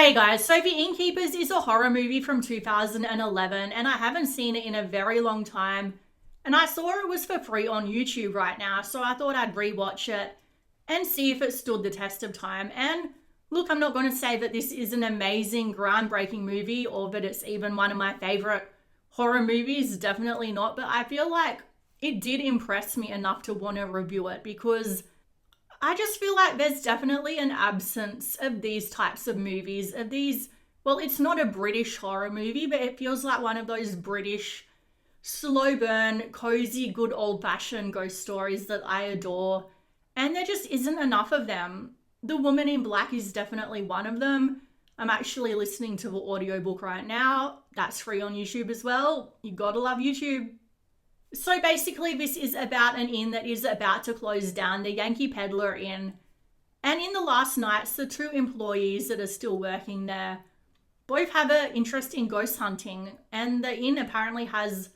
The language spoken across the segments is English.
Hey guys, so The Innkeepers is a horror movie from 2011 and I haven't seen it in a very long time. And I saw it was for free on YouTube right now, so I thought I'd rewatch it and see if it stood the test of time. And look, I'm not going to say that this is an amazing, groundbreaking movie or that it's even one of my favorite horror movies, definitely not, but I feel like it did impress me enough to want to review it because I just feel like there's definitely an absence of these types of movies, of these, well, it's not a British horror movie, but it feels like one of those British slow burn, cozy, good old fashioned ghost stories that I adore. And there just isn't enough of them. The Woman in Black is definitely one of them. I'm actually listening to the audiobook right now. That's free on YouTube as well. You gotta love YouTube. So basically, this is about an inn that is about to close down, the Yankee Peddler Inn. And in the last nights, the two employees that are still working there both have an interest in ghost hunting. And the inn apparently has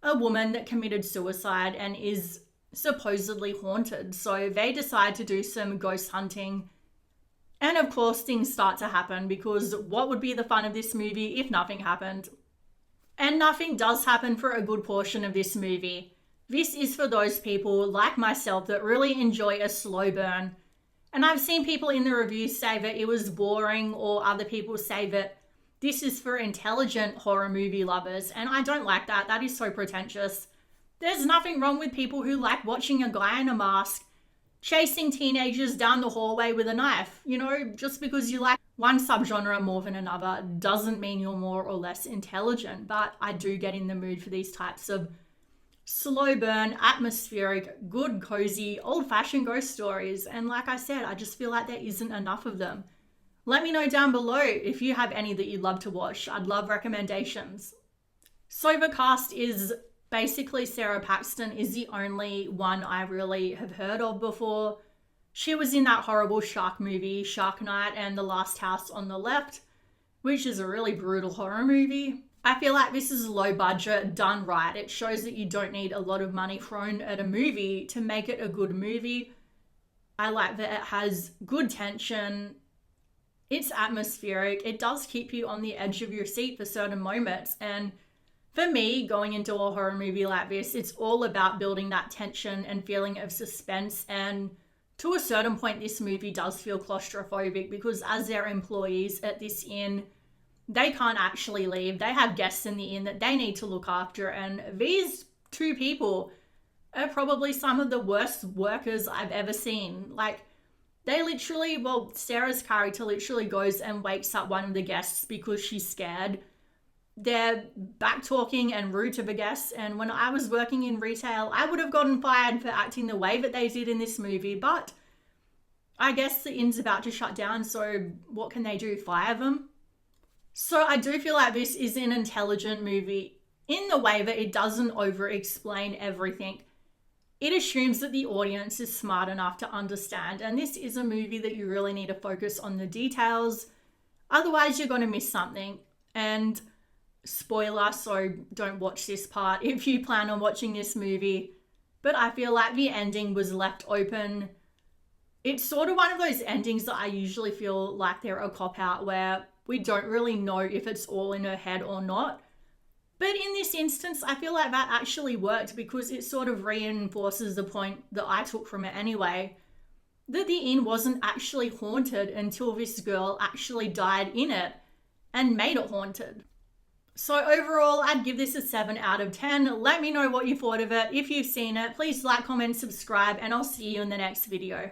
a woman that committed suicide and is supposedly haunted. So they decide to do some ghost hunting. And of course, things start to happen because what would be the fun of this movie if nothing happened? And nothing does happen for a good portion of this movie. This is for those people like myself that really enjoy a slow burn. And I've seen people in the reviews say that it was boring, or other people say that this is for intelligent horror movie lovers. And I don't like that. That is so pretentious. There's nothing wrong with people who like watching a guy in a mask chasing teenagers down the hallway with a knife. You know, just because you like one subgenre more than another doesn't mean you're more or less intelligent. But I do get in the mood for these types of slow burn, atmospheric, good, cozy, old-fashioned ghost stories. And like I said, I just feel like there isn't enough of them. Let me know down below if you have any that you'd love to watch. I'd love recommendations. So the cast is basically Sarah Paxton is the only one I really have heard of before. She was in that horrible shark movie, Shark Night and The Last House on the Left, which is a really brutal horror movie. I feel like this is low budget, done right. It shows that you don't need a lot of money thrown at a movie to make it a good movie. I like that it has good tension. It's atmospheric. It does keep you on the edge of your seat for certain moments. And for me, going into a horror movie like this, it's all about building that tension and feeling of suspense. And to a certain point, this movie does feel claustrophobic because as they're employees at this inn, they can't actually leave. They have guests in the inn that they need to look after. And these two people are probably some of the worst workers I've ever seen. Like, they literally, well, Sarah's character literally goes and wakes up one of the guests because she's scared. They're back talking and rude to the guests. And when I was working in retail, I would have gotten fired for acting the way that they did in this movie. But I guess the inn's about to shut down, so what can they do? Fire them? So I do feel like this is an intelligent movie in the way that it doesn't over-explain everything. It assumes that the audience is smart enough to understand. And this is a movie that you really need to focus on the details. Otherwise, you're going to miss something. And spoiler, so don't watch this part if you plan on watching this movie. But I feel like the ending was left open. It's sort of one of those endings that I usually feel like they're a cop-out where we don't really know if it's all in her head or not. But in this instance, I feel like that actually worked because it sort of reinforces the point that I took from it anyway, that the inn wasn't actually haunted until this girl actually died in it and made it haunted. So overall, I'd give this a 7 out of 10. Let me know what you thought of it. If you've seen it, please like, comment, subscribe, and I'll see you in the next video.